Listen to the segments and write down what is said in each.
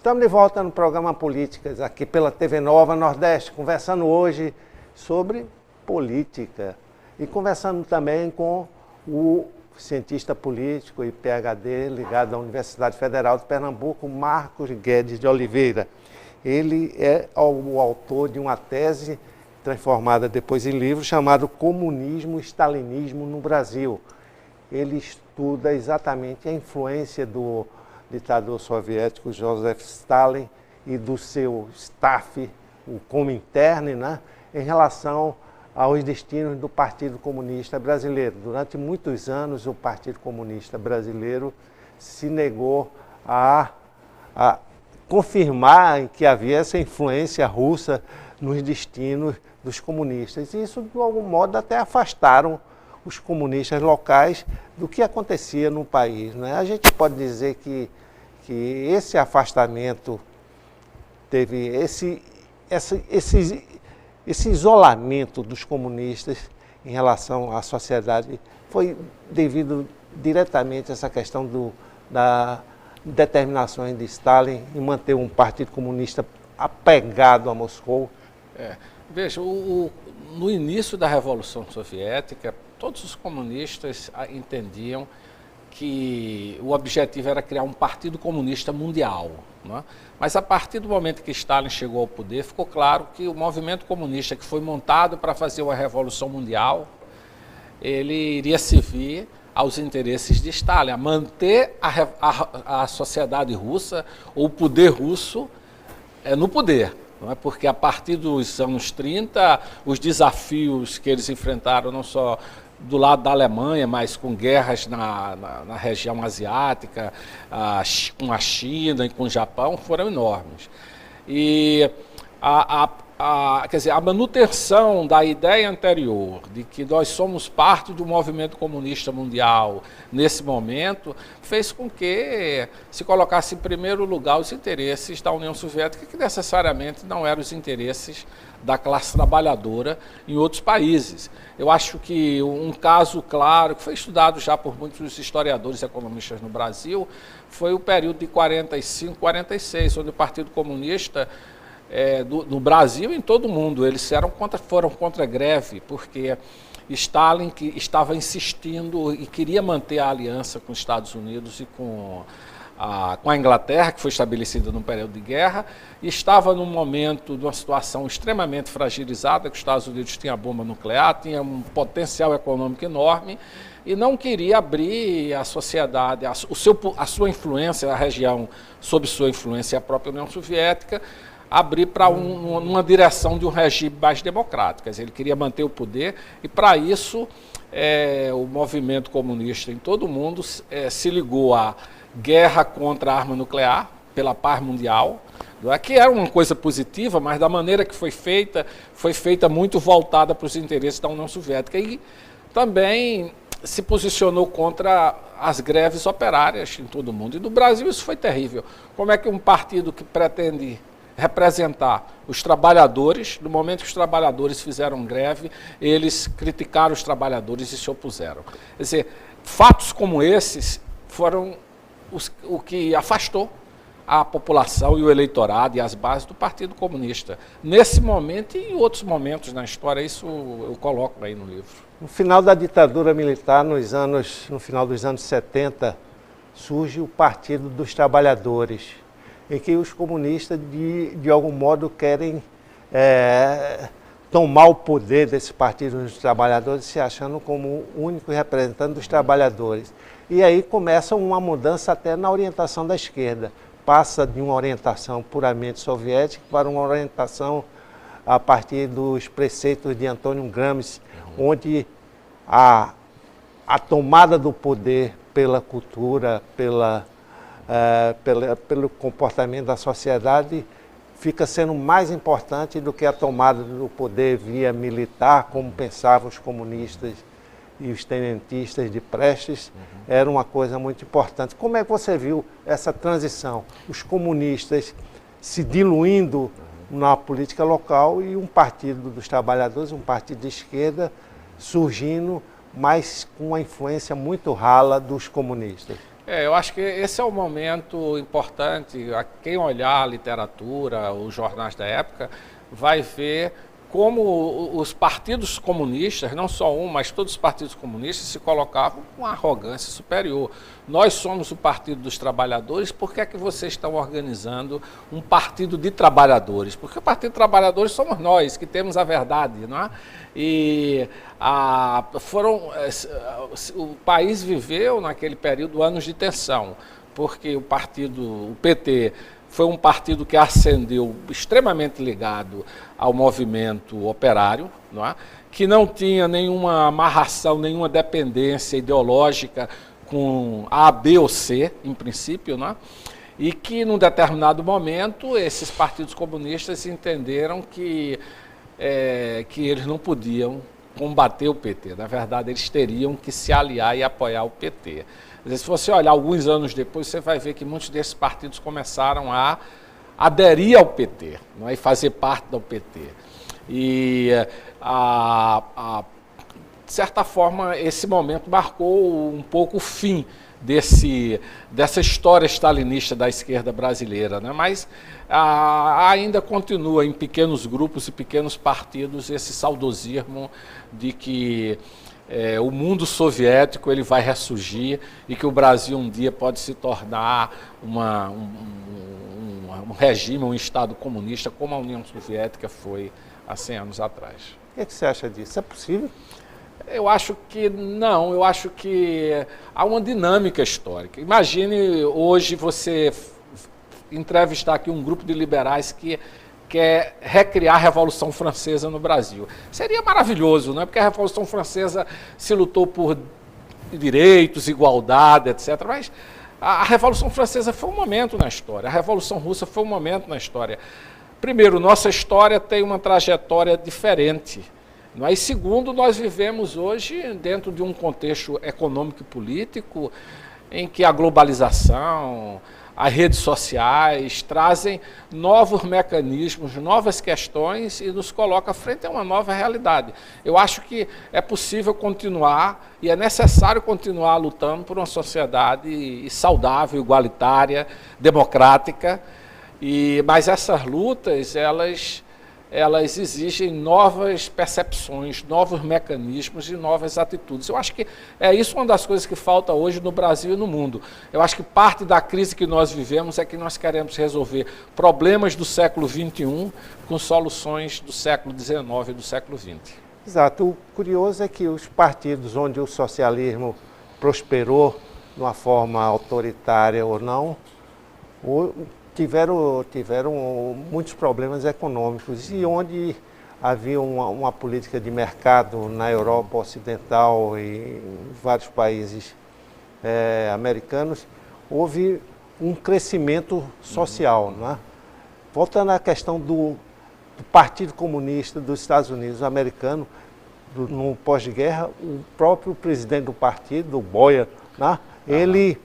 Estamos de volta no programa Políticas, aqui pela TV Nova Nordeste, conversando hoje sobre política e conversando também com o cientista político e PhD ligado à Universidade Federal de Pernambuco, Marcos Guedes de Oliveira. Ele é o autor de uma tese transformada depois em livro chamado Comunismo e Stalinismo no Brasil. Ele estuda exatamente a influência do ditador soviético Joseph Stalin e do seu staff, o Comintern, né, em relação aos destinos do Partido Comunista Brasileiro. Durante muitos anos, o Partido Comunista Brasileiro se negou a confirmar que havia essa influência russa nos destinos dos comunistas. E isso, de algum modo, até afastaram os comunistas locais do que acontecia no país, né? A gente pode dizer que esse afastamento teve esse isolamento dos comunistas em relação à sociedade foi devido diretamente a essa questão da determinações de Stalin em manter um partido comunista apegado a Moscou. Veja, no início da Revolução Soviética, todos os comunistas entendiam que o objetivo era criar um partido comunista mundial, né? Mas a partir do momento que Stalin chegou ao poder, ficou claro que o movimento comunista que foi montado para fazer uma revolução mundial, ele iria servir aos interesses de Stalin, a manter a sociedade russa, ou o poder russo, no poder. Não é? Porque a partir dos anos 30, os desafios que eles enfrentaram, não só do lado da Alemanha, mas com guerras na região asiática, com a China e com o Japão, foram enormes. E quer dizer, a manutenção da ideia anterior de que nós somos parte do movimento comunista mundial nesse momento fez com que se colocasse em primeiro lugar os interesses da União Soviética, que necessariamente não eram os interesses da classe trabalhadora em outros países. Eu acho que um caso claro, que foi estudado já por muitos historiadores e economistas no Brasil, foi o período de 45, 46, onde o Partido Comunista no Brasil e em todo o mundo, eles foram contra a greve, porque Stalin que estava insistindo e queria manter a aliança com os Estados Unidos e com a Inglaterra, que foi estabelecida num período de guerra, e estava num momento de uma situação extremamente fragilizada, que os Estados Unidos tinham a bomba nuclear, tinha um potencial econômico enorme, e não queria abrir a sociedade, a sua influência, a região sob sua influência, a própria União Soviética, abrir para uma direção de um regime mais democrático. Quer dizer, ele queria manter o poder e, para isso, o movimento comunista em todo o mundo se ligou à guerra contra a arma nuclear, pela paz mundial, que era uma coisa positiva, mas da maneira que foi feita muito voltada para os interesses da União Soviética. E também se posicionou contra as greves operárias em todo o mundo. E no Brasil isso foi terrível. Como é que um partido que pretende representar os trabalhadores, no momento que os trabalhadores fizeram greve, eles criticaram os trabalhadores e se opuseram. Quer dizer, fatos como esses foram o que afastou a população e o eleitorado e as bases do Partido Comunista. Nesse momento e em outros momentos na história, isso eu coloco aí no livro. No final da ditadura militar, no final dos anos 70, surge o Partido dos Trabalhadores, em que os comunistas, de algum modo, querem tomar o poder desse Partido dos Trabalhadores, se achando como o único representante dos trabalhadores. E aí começa uma mudança até na orientação da esquerda. Passa de uma orientação puramente soviética para uma orientação a partir dos preceitos de Antônio Gramsci, onde a tomada do poder pela cultura, pelo comportamento da sociedade, fica sendo mais importante do que a tomada do poder via militar, como pensavam os comunistas e os tenentistas de Prestes, era uma coisa muito importante. Como é que você viu essa transição? Os comunistas se diluindo na política local e um partido dos trabalhadores, um partido de esquerda, surgindo, mas com uma influência muito rala dos comunistas. Eu acho que esse é um momento importante. Quem olhar a literatura, os jornais da época, vai ver como os partidos comunistas, não só um, mas todos os partidos comunistas se colocavam com uma arrogância superior. Nós somos o Partido dos Trabalhadores, por que é que vocês estão organizando um partido de trabalhadores? Porque o Partido dos Trabalhadores somos nós, que temos a verdade, não é? E o país viveu naquele período anos de tensão, porque o PT, foi um partido que ascendeu extremamente ligado ao movimento operário, não é? Que não tinha nenhuma amarração, nenhuma dependência ideológica com A, B ou C, em princípio, não é? E que, num determinado momento, esses partidos comunistas entenderam que eles não podiam combater o PT. Na verdade, eles teriam que se aliar e apoiar o PT. Se você olhar alguns anos depois, você vai ver que muitos desses partidos começaram a aderir ao PT, não é? E fazer parte do PT. E, de certa forma, esse momento marcou um pouco o fim dessa história stalinista da esquerda brasileira, né? Mas ainda continua em pequenos grupos e pequenos partidos esse saudosismo de que o mundo soviético ele vai ressurgir e que o Brasil um dia pode se tornar um regime, um Estado comunista, como a União Soviética foi há 100 anos atrás. O que você acha disso? É possível? Eu acho que não, eu acho que há uma dinâmica histórica. Imagine hoje você entrevistar aqui um grupo de liberais que quer recriar a Revolução Francesa no Brasil. Seria maravilhoso, não é? Porque a Revolução Francesa se lutou por direitos, igualdade, etc. Mas a Revolução Francesa foi um momento na história, a Revolução Russa foi um momento na história. Primeiro, nossa história tem uma trajetória diferente. Não é? E segundo, nós vivemos hoje dentro de um contexto econômico e político em que a globalização, as redes sociais trazem novos mecanismos, novas questões e nos coloca frente a uma nova realidade. Eu acho que é possível continuar e é necessário continuar lutando por uma sociedade saudável, igualitária, democrática, mas essas lutas, elas exigem novas percepções, novos mecanismos e novas atitudes. Eu acho que é isso uma das coisas que falta hoje no Brasil e no mundo. Eu acho que parte da crise que nós vivemos é que nós queremos resolver problemas do século XXI com soluções do século XIX e do século XX. Exato. O curioso é que os partidos onde o socialismo prosperou de uma forma autoritária ou não, tiveram muitos problemas econômicos e onde havia uma política de mercado na Europa Ocidental e em vários países americanos, houve um crescimento social. Não é? Voltando à questão do Partido Comunista dos Estados Unidos americano, no pós-guerra, o próprio presidente do partido, o Boyer, né? Ele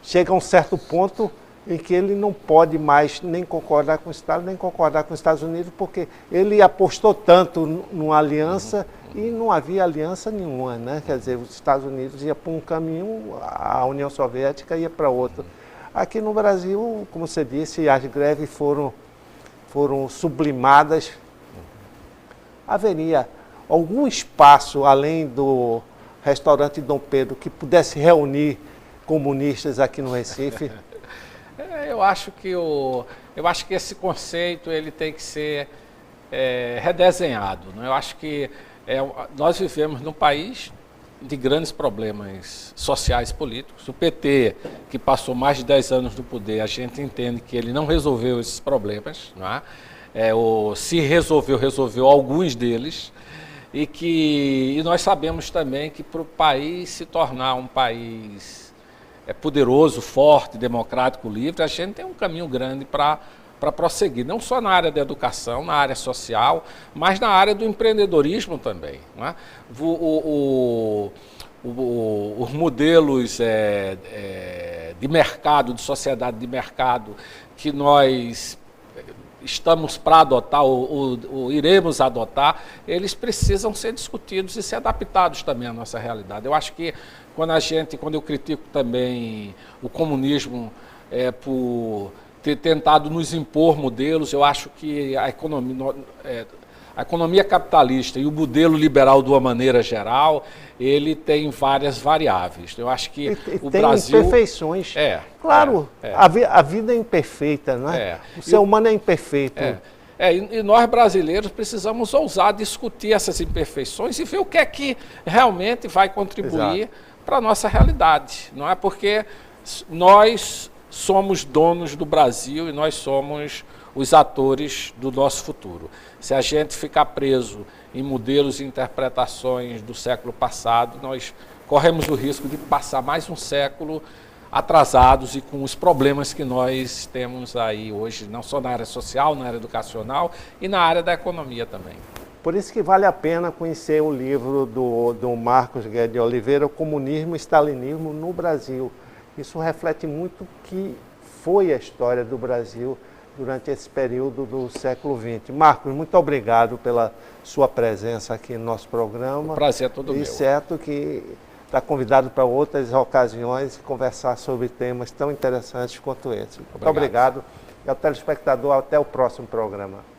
chega a um certo ponto em que ele não pode mais nem concordar com o Estado, nem concordar com os Estados Unidos, porque ele apostou tanto numa aliança e não havia aliança nenhuma, né? Quer dizer, os Estados Unidos iam para um caminho, a União Soviética ia para outro. Aqui no Brasil, como você disse, as greves foram sublimadas. Haveria algum espaço, além do restaurante Dom Pedro, que pudesse reunir comunistas aqui no Recife? Eu acho que esse conceito ele tem que ser redesenhado. Né? Eu acho que nós vivemos num país de grandes problemas sociais e políticos. O PT, que passou mais de 10 anos no poder, a gente entende que ele não resolveu esses problemas. Não é? Se resolveu alguns deles. E nós sabemos também que para o país se tornar um país poderoso, forte, democrático, livre, a gente tem um caminho grande para prosseguir, não só na área da educação, na área social, mas na área do empreendedorismo também. Não é? Os modelos de mercado, de sociedade de mercado, que nós estamos para adotar ou iremos adotar, eles precisam ser discutidos e ser adaptados também à nossa realidade. Eu acho que quando eu critico também o comunismo por ter tentado nos impor modelos, eu acho que a economia capitalista e o modelo liberal de uma maneira geral, ele tem várias variáveis. Eu acho que o tem Brasil... imperfeições. Claro, a vida é imperfeita, não é? O ser humano é imperfeito. E nós brasileiros precisamos ousar discutir essas imperfeições e ver o que é que realmente vai contribuir para a nossa realidade. Não é porque nós somos donos do Brasil e nós somos os atores do nosso futuro. Se a gente ficar preso em modelos e interpretações do século passado, nós corremos o risco de passar mais um século atrasados e com os problemas que nós temos aí hoje, não só na área social, na área educacional e na área da economia também. Por isso que vale a pena conhecer o livro do Marcos Guedes de Oliveira, O Comunismo e Stalinismo no Brasil. Isso reflete muito o que foi a história do Brasil durante esse período do século XX. Marcos, muito obrigado pela sua presença aqui no nosso programa. O prazer é todo meu. E certo que está convidado para outras ocasiões conversar sobre temas tão interessantes quanto esse. Muito obrigado. E ao telespectador, até o próximo programa.